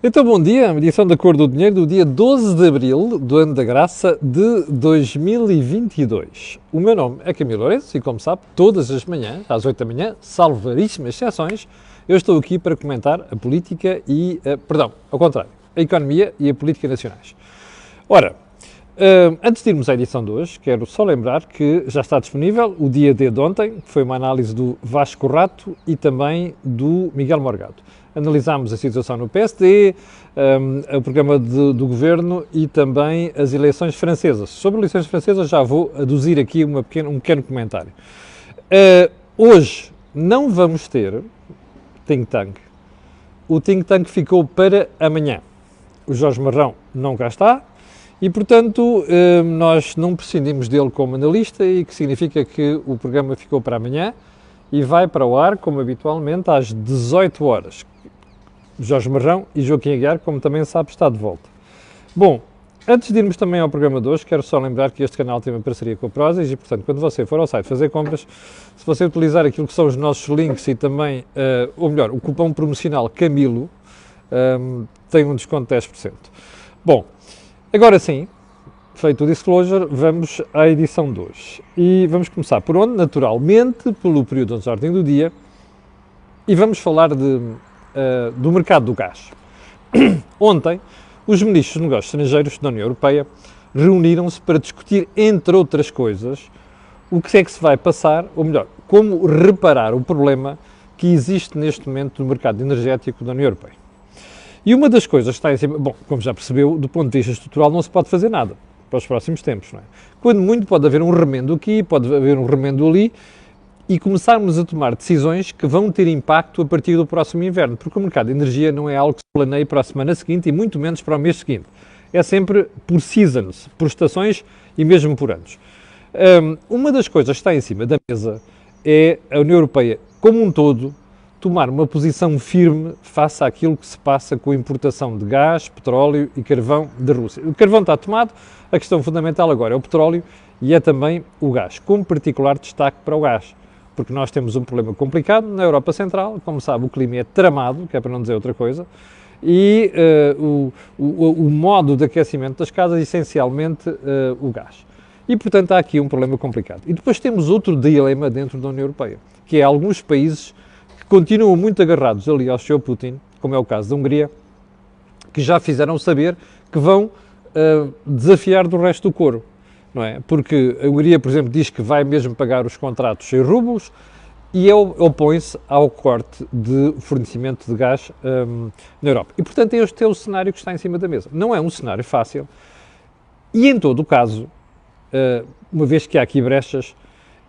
Então, bom dia, edição da Cor do Dinheiro do dia 12 de Abril do ano da graça de 2022. O meu nome é Camilo Lourenço e, como sabe, todas as manhãs, às 8 da manhã, salvo raríssimas exceções, eu estou aqui para comentar a política e, ao contrário, a economia e a política nacionais. Ora, antes de irmos à edição de hoje, quero só lembrar que já está disponível o dia D de ontem, que foi uma análise do Vasco Rato e também do Miguel Morgado. Analisámos a situação no PSD, o programa do governo e também as eleições francesas. Sobre eleições francesas já vou aduzir aqui um pequeno comentário. Hoje não vamos ter think tank. O think tank ficou para amanhã. O Jorge Marrão não cá está e, portanto, nós não prescindimos dele como analista, e que significa que o programa ficou para amanhã e vai para o ar, como habitualmente, às 18 horas. Jorge Marrão e Joaquim Aguiar, como também sabe, está de volta. Bom, antes de irmos também ao programa de hoje, quero só lembrar que este canal tem uma parceria com a Prozis e, portanto, quando você for ao site fazer compras, se você utilizar aquilo que são os nossos links e também, ou melhor, o cupom promocional Camilo, tem um desconto de 10%. Bom, agora sim, feito o disclosure, vamos à edição de hoje. E vamos começar por onde? Naturalmente, pelo período de ordem do dia, e vamos falar do mercado do gás. Ontem, os ministros de Negócios Estrangeiros da União Europeia reuniram-se para discutir, entre outras coisas, o que é que se vai passar, ou melhor, como reparar o problema que existe neste momento no mercado energético da União Europeia. E uma das coisas que está em cima, bom, como já percebeu, do ponto de vista estrutural não se pode fazer nada para os próximos tempos, não é? Quando muito pode haver um remendo aqui, pode haver um remendo ali, e começarmos a tomar decisões que vão ter impacto a partir do próximo inverno, porque o mercado de energia não é algo que se planeie para a semana seguinte e muito menos para o mês seguinte. É sempre por seasons, por estações e mesmo por anos. Uma das coisas que está em cima da mesa é a União Europeia, como um todo, tomar uma posição firme face àquilo que se passa com a importação de gás, petróleo e carvão da Rússia. O carvão está tomado, a questão fundamental agora é o petróleo e é também o gás, com particular destaque para o gás, porque nós temos um problema complicado na Europa Central, como sabe, o clima é tramado, que é para não dizer outra coisa, e o modo de aquecimento das casas, essencialmente o gás. E, portanto, há aqui um problema complicado. E depois temos outro dilema dentro da União Europeia, que é alguns países que continuam muito agarrados ali ao Sr. Putin, como é o caso da Hungria, que já fizeram saber que vão desafiar do resto do coro. Não é? Porque a Hungria, por exemplo, diz que vai mesmo pagar os contratos em rublos e opõe-se ao corte de fornecimento de gás na Europa. E, portanto, este é o cenário que está em cima da mesa. Não é um cenário fácil e, em todo o caso, uma vez que há aqui brechas,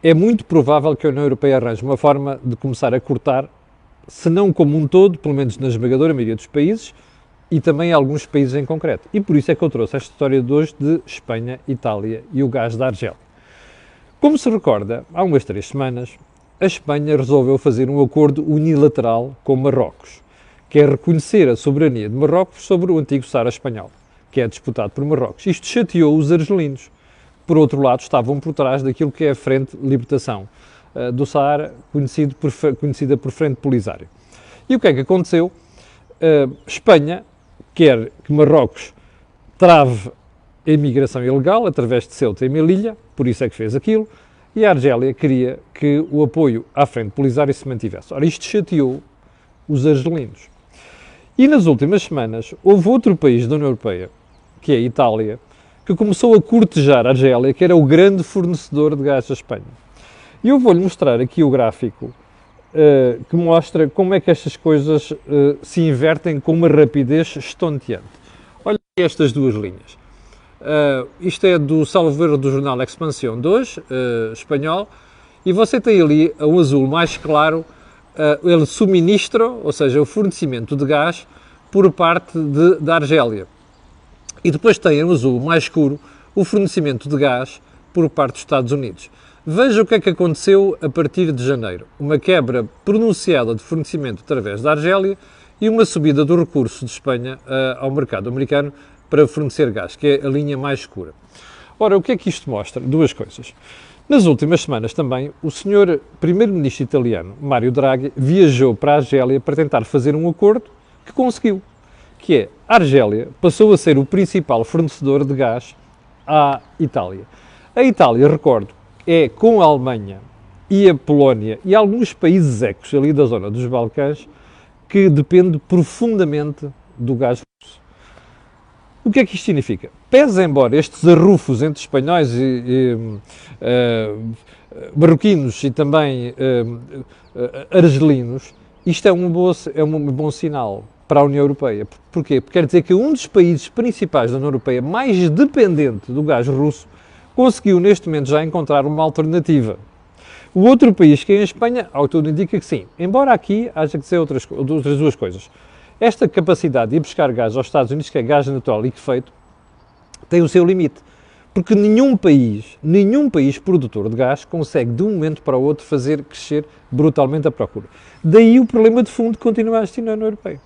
é muito provável que a União Europeia arranje uma forma de começar a cortar, se não como um todo, pelo menos na esmagadora maioria dos países, e também alguns países em concreto. E por isso é que eu trouxe esta história de hoje de Espanha, Itália e o gás da Argélia. Como se recorda, há umas 3 semanas, a Espanha resolveu fazer um acordo unilateral com Marrocos, que é reconhecer a soberania de Marrocos sobre o antigo Saara espanhol, que é disputado por Marrocos. Isto chateou os argelinos. Por outro lado, estavam por trás daquilo que é a Frente de Libertação do Saara, conhecida por Frente Polisário. E o que é que aconteceu? Espanha quer que Marrocos trave a imigração ilegal através de Ceuta e Melilla, por isso é que fez aquilo, e a Argélia queria que o apoio à Frente Polisário se mantivesse. Ora, isto chateou os argelinos. E nas últimas semanas houve outro país da União Europeia, que é a Itália, que começou a cortejar a Argélia, que era o grande fornecedor de gás à Espanha. E eu vou-lhe mostrar aqui o gráfico que mostra como é que estas coisas se invertem com uma rapidez estonteante. Olha estas duas linhas. Isto é do salvo erro do jornal Expansión de hoje, espanhol, e você tem ali um azul mais claro, ele suministro, ou seja, o fornecimento de gás por parte da Argélia. E depois tem um azul mais escuro, o fornecimento de gás por parte dos Estados Unidos. Veja o que é que aconteceu a partir de janeiro. Uma quebra pronunciada de fornecimento através da Argélia e uma subida do recurso de Espanha ao mercado americano para fornecer gás, que é a linha mais escura. Ora, o que é que isto mostra? Duas coisas. Nas últimas semanas também, o senhor primeiro-ministro italiano, Mário Draghi, viajou para a Argélia para tentar fazer um acordo que conseguiu, que é a Argélia passou a ser o principal fornecedor de gás à Itália. A Itália, recordo, é com a Alemanha e a Polónia e alguns países ecos ali da zona dos Balcãs que depende profundamente do gás russo. O que é que isto significa? Pese embora estes arrufos entre espanhóis e marroquinos e também argelinos, isto é um bom sinal para a União Europeia. Porquê? Porque quer dizer que um dos países principais da União Europeia mais dependente do gás russo conseguiu neste momento já encontrar uma alternativa. O outro país, que é a Espanha, ao que tudo indica que sim, embora aqui haja que dizer outras duas coisas. Esta capacidade de ir buscar gás aos Estados Unidos, que é gás natural liquefeito, tem o seu limite. Porque nenhum país produtor de gás consegue de um momento para o outro fazer crescer brutalmente a procura. Daí o problema de fundo que continua a existir na União Europeia.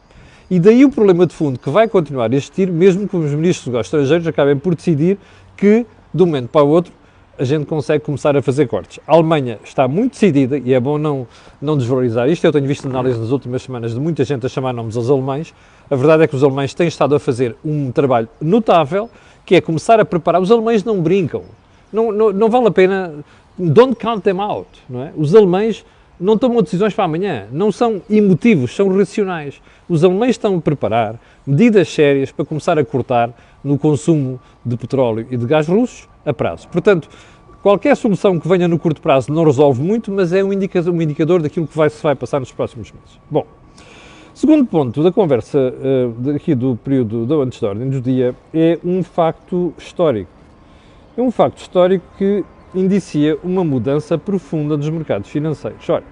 E daí o problema de fundo que vai continuar a existir, mesmo que os ministros dos negócios estrangeiros acabem por decidir que, de um momento para o outro, a gente consegue começar a fazer cortes. A Alemanha está muito decidida, e é bom não desvalorizar isto. Eu tenho visto análise nas últimas semanas de muita gente a chamar nomes aos alemães. A verdade é que os alemães têm estado a fazer um trabalho notável, que é começar a preparar. Os alemães não brincam. Não vale a pena. Don't count them out. Não é? Os alemães não tomam decisões para amanhã. Não são emotivos, são racionais. Os alemães estão a preparar medidas sérias para começar a cortar no consumo de petróleo e de gás russos a prazo. Portanto, qualquer solução que venha no curto prazo não resolve muito, mas é um indicador daquilo que se vai passar nos próximos meses. Bom, segundo ponto da conversa aqui do período antes da ordem do dia é um facto histórico. É um facto histórico que indicia uma mudança profunda dos mercados financeiros. Ora,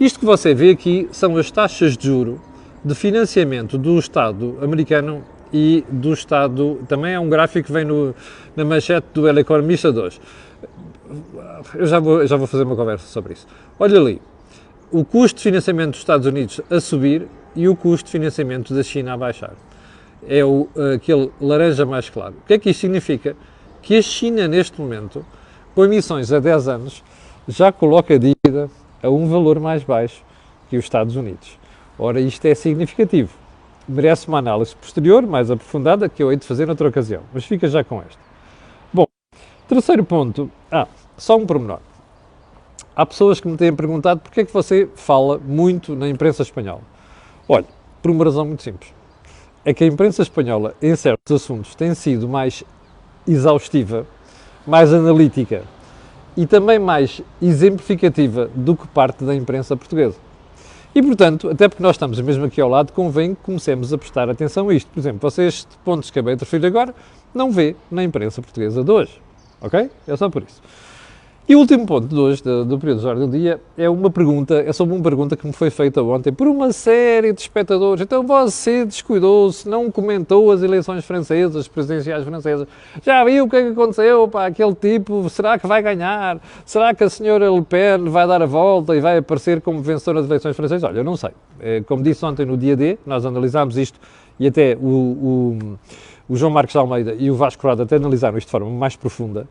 isto que você vê aqui são as taxas de juro de financiamento do Estado americano e do Estado, também é um gráfico que vem na manchete do El Economista de hoje. Eu já vou fazer uma conversa sobre isso. Olha ali, o custo de financiamento dos Estados Unidos a subir e o custo de financiamento da China a baixar. É aquele laranja mais claro. O que é que isto significa? Que a China, neste momento, com emissões a 10 anos, já coloca a dívida a um valor mais baixo que os Estados Unidos. Ora, isto é significativo. Merece uma análise posterior, mais aprofundada, que eu hei de fazer noutra ocasião. Mas fica já com esta. Bom, terceiro ponto. Só um pormenor. Há pessoas que me têm perguntado porque é que você fala muito na imprensa espanhola. Olha, por uma razão muito simples. É que a imprensa espanhola, em certos assuntos, tem sido mais exaustiva, mais analítica e também mais exemplificativa do que parte da imprensa portuguesa. E, portanto, até porque nós estamos mesmo aqui ao lado, convém que comecemos a prestar atenção a isto. Por exemplo, você estes pontos que acabei de referir agora, não vê na imprensa portuguesa de hoje. Ok? É só por isso. E o último ponto de hoje, do período de ordem do dia, é sobre uma pergunta que me foi feita ontem por uma série de espectadores. Então você descuidou-se, não comentou as eleições francesas, presidenciais francesas. Já viu o que é que aconteceu para aquele tipo? Será que vai ganhar? Será que a senhora Le Pen vai dar a volta e vai aparecer como vencedora das eleições francesas? Olha, eu não sei. Como disse ontem no dia D, nós analisámos isto e até o João Marcos de Almeida e o Vasco Corrado até analisaram isto de forma mais profunda.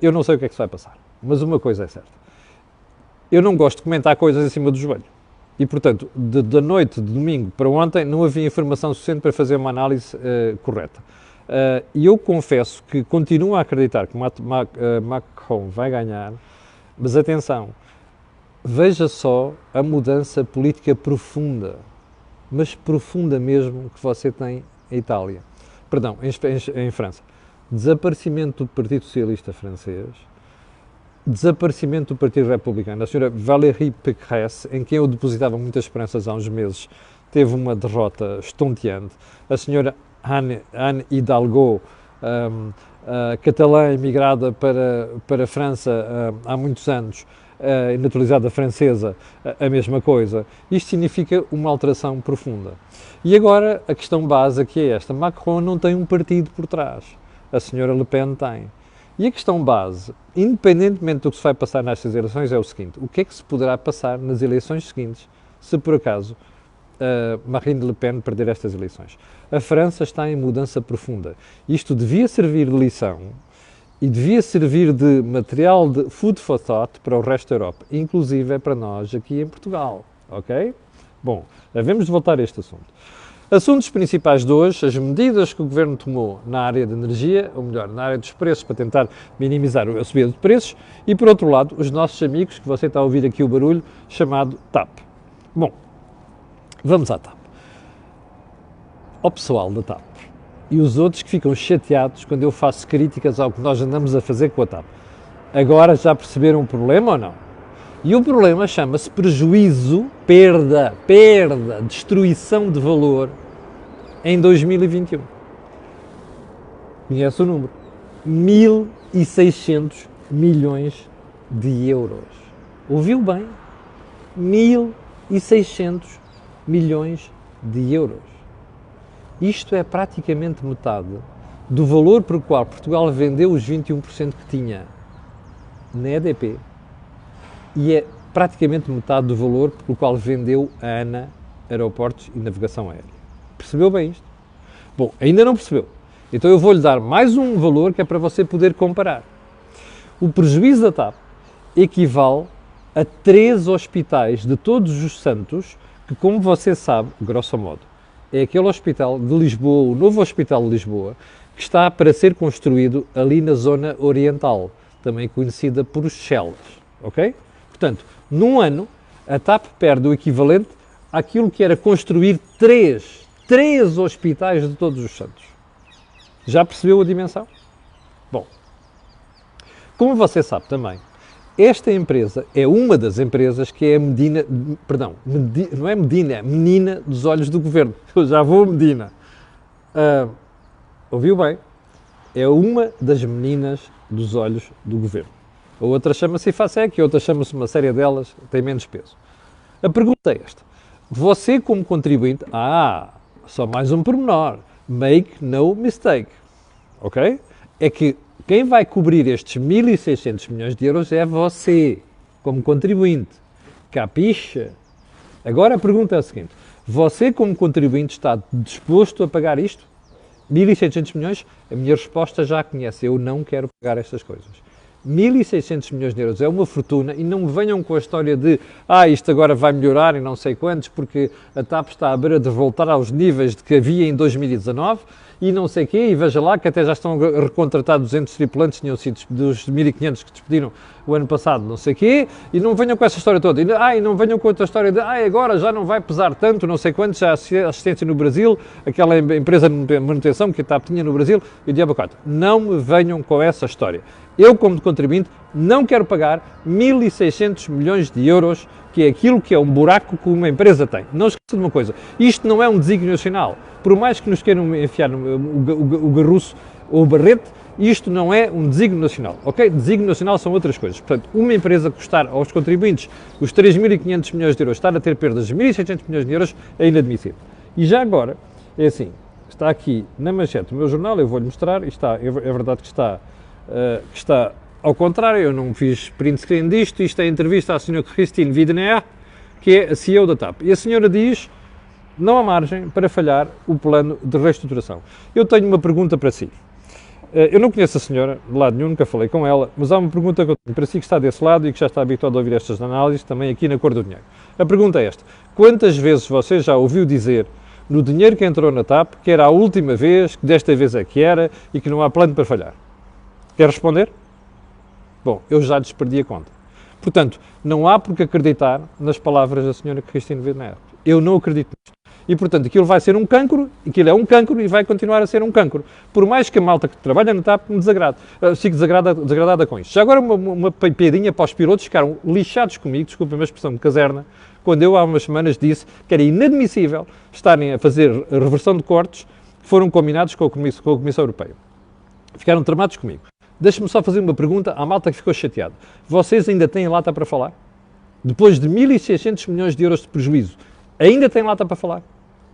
Eu não sei o que é que se vai passar, mas uma coisa é certa. Eu não gosto de comentar coisas em cima do joelho. E, portanto, da noite de domingo para ontem, não havia informação suficiente para fazer uma análise correta. E eu confesso que continuo a acreditar que Macron vai ganhar, mas atenção, veja só a mudança política profunda, mas profunda mesmo, que você tem em Itália. Perdão, em França. Desaparecimento do Partido Socialista francês, desaparecimento do Partido Republicano. A senhora Valérie Pécresse, em quem eu depositava muitas esperanças há uns meses, teve uma derrota estonteante. A senhora Anne Hidalgo, catalã emigrada para a França há muitos anos, naturalizada francesa, a mesma coisa. Isto significa uma alteração profunda. E agora a questão base aqui é esta. Macron não tem um partido por trás. A senhora Le Pen tem. E a questão base, independentemente do que se vai passar nestas eleições, é o seguinte: o que é que se poderá passar nas eleições seguintes, se por acaso Marine Le Pen perder estas eleições? A França está em mudança profunda. Isto devia servir de lição e devia servir de material de food for thought para o resto da Europa, inclusive é para nós aqui em Portugal, ok? Bom, devemos voltar a este assunto. Assuntos principais de hoje, as medidas que o Governo tomou na área de energia, ou melhor, na área dos preços, para tentar minimizar a subida de preços, e por outro lado, os nossos amigos, que você está a ouvir aqui o barulho, chamado TAP. Bom, vamos à TAP. Ao pessoal da TAP e os outros que ficam chateados quando eu faço críticas ao que nós andamos a fazer com a TAP. Agora já perceberam o problema ou não? E o problema chama-se prejuízo, perda, destruição de valor em 2021. Conhece o número? 1.600 milhões de euros. Ouviu bem? 1.600 milhões de euros. Isto é praticamente metade do valor por qual Portugal vendeu os 21% que tinha na EDP e é praticamente metade do valor pelo qual vendeu a ANA Aeroportos e Navegação Aérea. Percebeu bem isto? Bom, ainda não percebeu. Então eu vou-lhe dar mais um valor que é para você poder comparar. O prejuízo da TAP equivale a 3 hospitais de Todos os Santos, que, como você sabe, grosso modo, é aquele hospital de Lisboa, o novo hospital de Lisboa, que está para ser construído ali na zona oriental, também conhecida por Chelas, ok? Portanto, num ano, a TAP perde o equivalente àquilo que era construir três hospitais de Todos os Santos. Já percebeu a dimensão? Bom, como você sabe também, esta empresa é uma das empresas que é a não é Medina, é menina dos olhos do Governo. Eu já vou a Medina. Ouviu bem? É uma das meninas dos olhos do Governo. A outra chama-se IFASEC, a outra chama-se uma série delas, tem menos peso. A pergunta é esta. Você como contribuinte, só mais um pormenor, make no mistake, ok? É que quem vai cobrir estes 1.600 milhões de euros é você, como contribuinte. Capixa? Agora a pergunta é a seguinte. Você, como contribuinte, está disposto a pagar isto? 1.600 milhões? A minha resposta já a conhece. Eu não quero pagar estas coisas. 1.600 milhões de euros é uma fortuna e não me venham com a história de isto agora vai melhorar e não sei quantos porque a TAP está à beira de voltar aos níveis de que havia em 2019 e não sei o quê, e veja lá que até já estão a recontratar 200 tripulantes, tinham sido dos 1.500 que despediram o ano passado, não sei o quê, e não venham com essa história toda, e não venham com outra história de agora já não vai pesar tanto, não sei quantos, já a assistência no Brasil, aquela empresa de manutenção que a TAP tinha no Brasil, e o diabo 4. Não me venham com essa história. Eu, como contribuinte, não quero pagar 1.600 milhões de euros, que é aquilo que é um buraco que uma empresa tem. Não esqueça de uma coisa, isto não é um desígnio nacional. Por mais que nos queiram enfiar o garruço ou o barrete, isto não é um desígnio nacional, ok? Desígnio nacional são outras coisas. Portanto, uma empresa custar aos contribuintes os 3.500 milhões de euros, estar a ter perdas de 1.600 milhões de euros, é inadmissível. E já agora, é assim, está aqui na manchete do meu jornal, eu vou-lhe mostrar, é verdade que está ao contrário, eu não fiz print screen disto, isto é a entrevista à senhora Christine Widener, que é a CEO da TAP. E a senhora diz, não há margem para falhar o plano de reestruturação. Eu tenho uma pergunta para si. Eu não conheço a senhora, de lado nenhum, nunca falei com ela, mas há uma pergunta que eu tenho para si que está desse lado e que já está habituado a ouvir estas análises, também aqui na Cor do Dinheiro. A pergunta é esta. Quantas vezes você já ouviu dizer, no dinheiro que entrou na TAP, que era a última vez, que desta vez é que era e que não há plano para falhar? Quer responder? Bom, eu já lhes perdi a conta. Portanto, não há por que acreditar nas palavras da senhora Christine Widener. Eu não acredito nisto. E, portanto, aquilo vai ser um cancro, aquilo é um cancro e vai continuar a ser um cancro. Por mais que a malta que trabalha na TAP me desagrade. Fico desagradada com isto. Já agora uma piadinha para os pilotos que ficaram lixados comigo, desculpem a expressão de caserna, quando eu há umas semanas disse que era inadmissível estarem a fazer reversão de cortes que foram combinados com a Comissão Europeia. Ficaram tramados comigo. Deixe-me só fazer uma pergunta à malta que ficou chateada. Vocês ainda têm lata para falar? Depois de 1.600 milhões de euros de prejuízo, ainda têm lata para falar?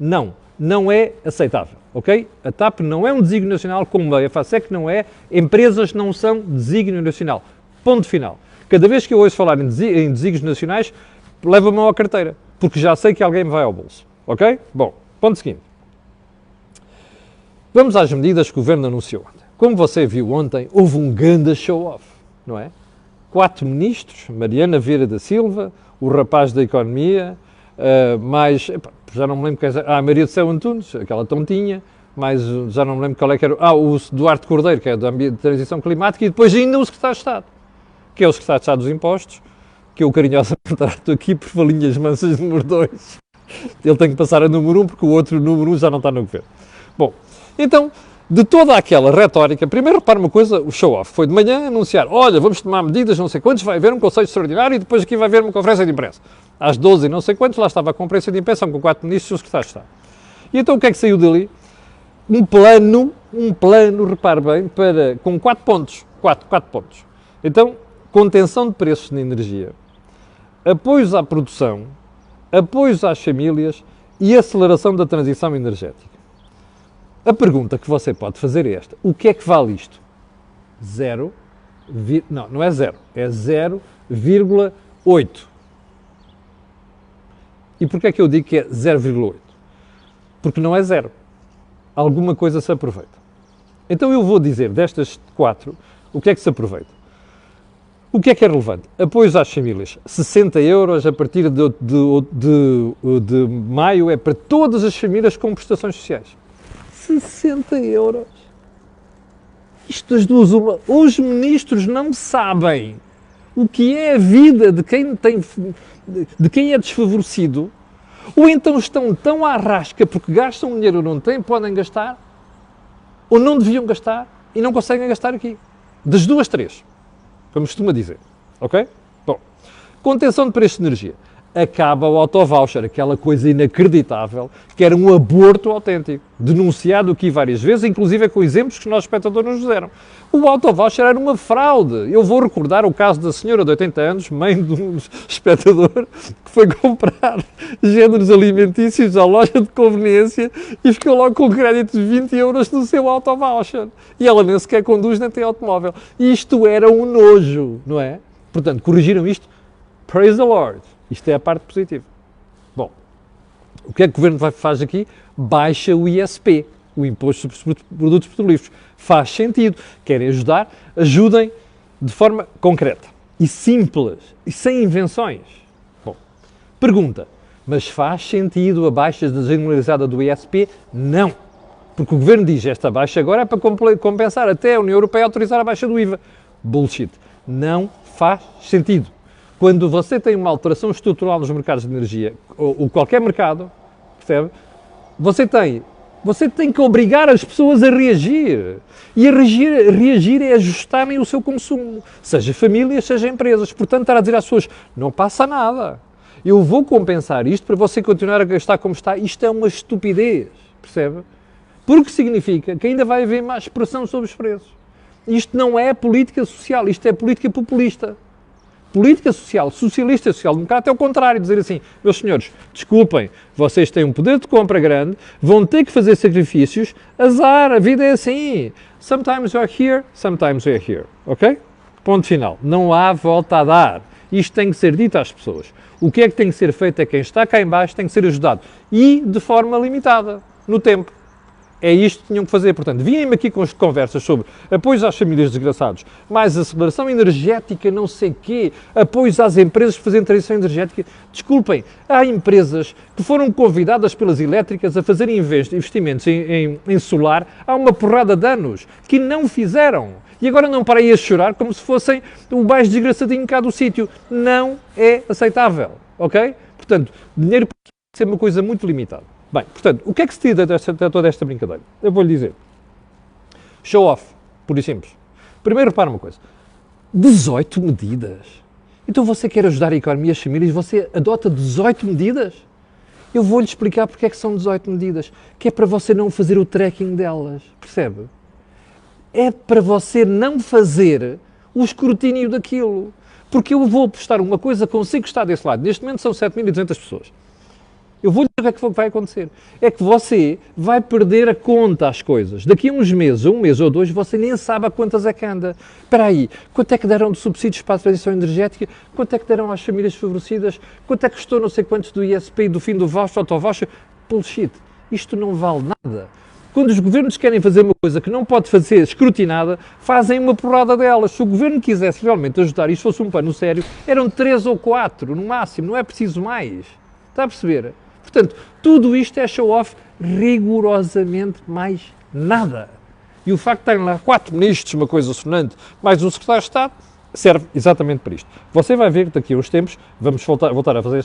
Não, não é aceitável, ok? A TAP não é um desígnio nacional como a EFASEC não é, empresas não são desígnio nacional. Ponto final. Cada vez que eu ouço falar em desígnios nacionais, leva a mão à carteira, porque já sei que alguém me vai ao bolso, ok? Bom, ponto seguinte. Vamos às medidas que o Governo anunciou ontem. Como você viu ontem, houve um grande show-off, não é? 4 ministros, Mariana Vieira da Silva, o rapaz da Economia, já não me lembro quem é, a Maria de Céu Antunes, aquela tontinha, mas já não me lembro qual é que era, o Duarte Cordeiro, que é da Transição Climática, e depois ainda o Secretário de Estado, que é o Secretário de Estado dos Impostos, que eu carinhosamente trato aqui por falinhas mansas número 2. Ele tem que passar a número 1, porque o outro número 1 já não está no governo. Bom, então, de toda aquela retórica, primeiro repara uma coisa, o show-off foi de manhã anunciar, olha, vamos tomar medidas, não sei quantos, vai haver um Conselho Extraordinário e depois aqui vai haver uma conferência de imprensa. Às 12 não sei quantos, lá estava a conferência de imprensa com 4 ministros e o Secretário de Estado. E então o que é que saiu dali? Um plano, repare bem, com 4 pontos. 4 pontos. Então, contenção de preços na energia, apoios à produção, apoios às famílias e aceleração da transição energética. A pergunta que você pode fazer é esta. O que é que vale isto? Não é 0. É 0,8. E porquê é que eu digo que é 0,8? Porque não é 0. Alguma coisa se aproveita. Então eu vou dizer destas 4, o que é que se aproveita? O que é relevante? Apoios às famílias. 60 euros a partir de maio é para todas as famílias com prestações sociais. 60 euros. Isto das duas uma. Os ministros não sabem o que é a vida de quem é desfavorecido, ou então estão tão à rasca porque gastam dinheiro ou não têm, podem gastar, ou não deviam gastar e não conseguem gastar aqui. Das duas, três. Como costuma dizer. Ok? Bom, contenção de preços de energia. Acaba o autovoucher, aquela coisa inacreditável, que era um aborto autêntico, denunciado aqui várias vezes, inclusive com exemplos que os nossos espectadores nos deram. O autovoucher era uma fraude. Eu vou recordar o caso da senhora de 80 anos, mãe de um espectador, que foi comprar géneros alimentícios à loja de conveniência e ficou logo com crédito de 20 euros no seu autovoucher. E ela nem sequer conduz nem tem automóvel. E isto era um nojo, não é? Portanto, corrigiram isto? Praise the Lord. Isto é a parte positiva. Bom, o que é que o Governo faz aqui? Baixa o ISP, o Imposto sobre Produtos Petrolíferos. Faz sentido. Querem ajudar? Ajudem de forma concreta e simples e sem invenções. Bom, pergunta, mas faz sentido a baixa generalizada do ISP? Não. Porque o Governo diz, esta baixa agora é para compensar até a União Europeia autorizar a baixa do IVA. Bullshit. Não faz sentido. Quando você tem uma alteração estrutural nos mercados de energia, ou qualquer mercado, percebe? Você tem que obrigar as pessoas a reagir. E a reagir é ajustarem o seu consumo. Seja famílias, seja empresas. Portanto, estar a dizer às pessoas, não passa nada. Eu vou compensar isto para você continuar a gastar como está. Isto é uma estupidez, percebe? Porque significa que ainda vai haver mais pressão sobre os preços. Isto não é política social, isto é política populista. Política social, socialista e social-democrata é o contrário, dizer assim, meus senhores, desculpem, vocês têm um poder de compra grande, vão ter que fazer sacrifícios, azar, a vida é assim. Sometimes you are here, sometimes we are here, ok? Ponto final. Não há volta a dar. Isto tem que ser dito às pessoas. O que é que tem que ser feito é quem está cá em baixo tem que ser ajudado. E de forma limitada, no tempo. É isto que tinham que fazer. Portanto, vêm-me aqui com as conversas sobre apoios às famílias desgraçados, mais aceleração energética, não sei quê, apoios às empresas que fazem transição energética. Desculpem, há empresas que foram convidadas pelas elétricas a fazerem investimentos em solar há uma porrada de anos, que não fizeram. E agora não parem a chorar como se fossem o mais desgraçadinho cá do sítio. Não é aceitável, ok? Portanto, dinheiro pode ser uma coisa muito limitada. Bem, portanto, o que é que se tira de toda esta brincadeira? Eu vou-lhe dizer. Show off, puro e simples. Primeiro, repara uma coisa. 18 medidas. Então você quer ajudar a economia e as famílias, você adota 18 medidas? Eu vou-lhe explicar porque é que são 18 medidas. Que é para você não fazer o tracking delas, percebe? É para você não fazer o escrutínio daquilo. Porque eu vou apostar uma coisa consigo que está desse lado. Neste momento são 7.200 pessoas. Eu vou lhe dizer o que é que vai acontecer. É que você vai perder a conta às coisas. Daqui a uns meses, um mês ou dois, você nem sabe a quantas é que anda. Espera aí, quanto é que deram de subsídios para a transição energética? Quanto é que deram às famílias favorecidas? Quanto é que custou não sei quantos do ISP e do fim do voucher, autovoucher? Bullshit. Isto não vale nada. Quando os governos querem fazer uma coisa que não pode fazer escrutinada, fazem uma porrada delas. Se o governo quisesse realmente ajudar e isto fosse um plano sério, eram 3 ou 4 no máximo, não é preciso mais. Está a perceber? Portanto, tudo isto é show-off, rigorosamente mais nada. E o facto de terem lá 4 ministros, uma coisa sonante, mais um secretário de Estado, serve exatamente para isto. Você vai ver que daqui a uns tempos vamos voltar a fazer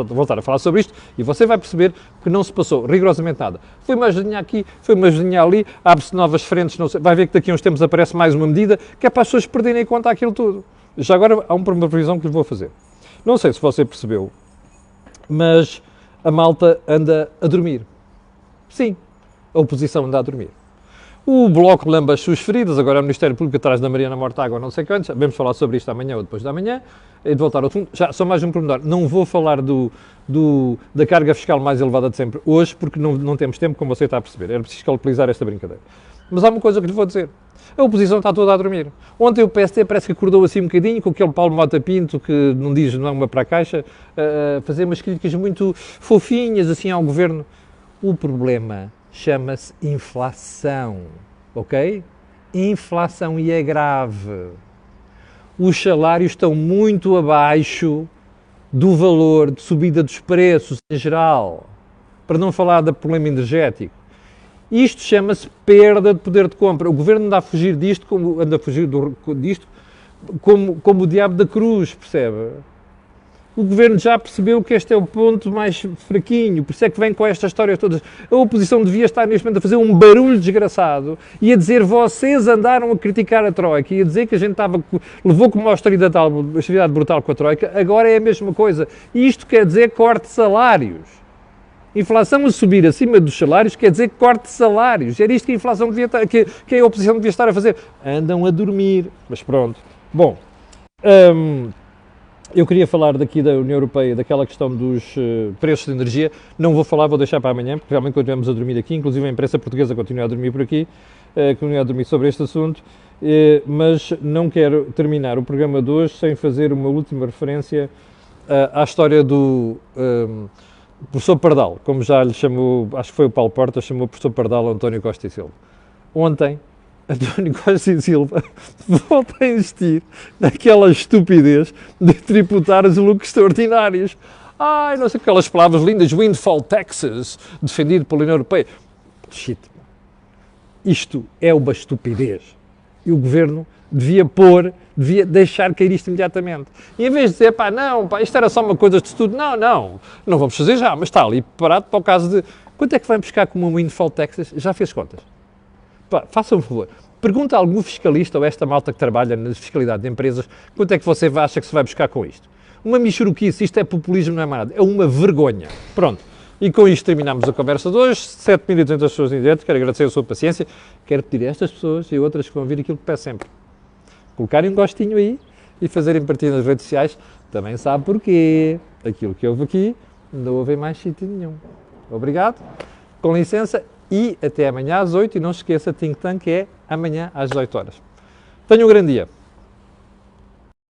voltar a falar sobre isto e você vai perceber que não se passou rigorosamente nada. Foi uma ajudinha aqui, foi uma ajudinha ali, abre-se novas frentes, não sei, vai ver que daqui a uns tempos aparece mais uma medida que é para as pessoas perderem em conta aquilo tudo. Já agora há uma previsão que lhe vou fazer. Não sei se você percebeu, mas a malta anda a dormir. Sim, a oposição anda a dormir. O Bloco lamba as suas feridas, agora o Ministério Público atrás da Mariana Mortágua, não sei quantos, vamos falar sobre isto amanhã ou depois da manhã, e de voltar ao fundo. Já, só mais um pormenor, não vou falar da carga fiscal mais elevada de sempre hoje, porque não temos tempo, como você está a perceber, era preciso calculizar esta brincadeira. Mas há uma coisa que lhe vou dizer, a oposição está toda a dormir. Ontem o PST parece que acordou assim um bocadinho, com aquele Paulo Mota Pinto, que não diz não é uma para a caixa, a fazer umas críticas muito fofinhas assim ao governo. O problema chama-se inflação, ok? Inflação, e é grave. Os salários estão muito abaixo do valor de subida dos preços em geral, para não falar do problema energético. Isto chama-se perda de poder de compra. O governo anda a fugir disto como o diabo da cruz, percebe? O governo já percebeu que este é o ponto mais fraquinho, por isso é que vem com esta história toda. A oposição devia estar neste momento a fazer um barulho desgraçado e a dizer: vocês andaram a criticar a Troika e a dizer que a gente levou com uma austeridade brutal com a Troika, agora é a mesma coisa. Isto quer dizer corte de salários. Inflação a subir acima dos salários quer dizer corte de salários. Era isto que a inflação devia estar, que a oposição devia estar a fazer. Andam a dormir, mas pronto. Bom, eu queria falar daqui da União Europeia, daquela questão dos preços de energia. Não vou falar, vou deixar para amanhã, porque realmente continuamos a dormir aqui, inclusive a imprensa portuguesa continua a dormir por aqui, continua a dormir sobre este assunto, mas não quero terminar o programa de hoje sem fazer uma última referência à história do professor Pardal, como já lhe chamou, acho que foi o Paulo Porta, chamou o professor Pardal António Costa e Silva. Ontem, António Costa e Silva volta a insistir naquela estupidez de tributar os lucros extraordinários. Ai, não sei aquelas palavras lindas, windfall taxes, defendido pela União Europeia. Shit. Isto é uma estupidez. E o Governo devia deixar cair isto imediatamente. E em vez de dizer, pá, não, pá, isto era só uma coisa de estudo, não vamos fazer já, mas está ali preparado para o caso de, quanto é que vai buscar como um windfall taxes? Já fez contas? Pá, faça um favor, pergunta a algum fiscalista ou esta malta que trabalha na fiscalidade de empresas, quanto é que você acha que se vai buscar com isto? Uma michuruquice, isto é populismo, não é mais nada, é uma vergonha. Pronto. E com isto terminamos a conversa de hoje. 7.200 pessoas em direto, quero agradecer a sua paciência. Quero pedir a estas pessoas e outras que vão vir aquilo que peço sempre. Colocarem um gostinho aí e fazerem partida nas redes sociais. Também sabe porquê. Aquilo que houve aqui não houve em mais sítio nenhum. Obrigado, com licença e até amanhã às 8. E não se esqueça, Think Tank é amanhã às 18 horas. Tenha um grande dia.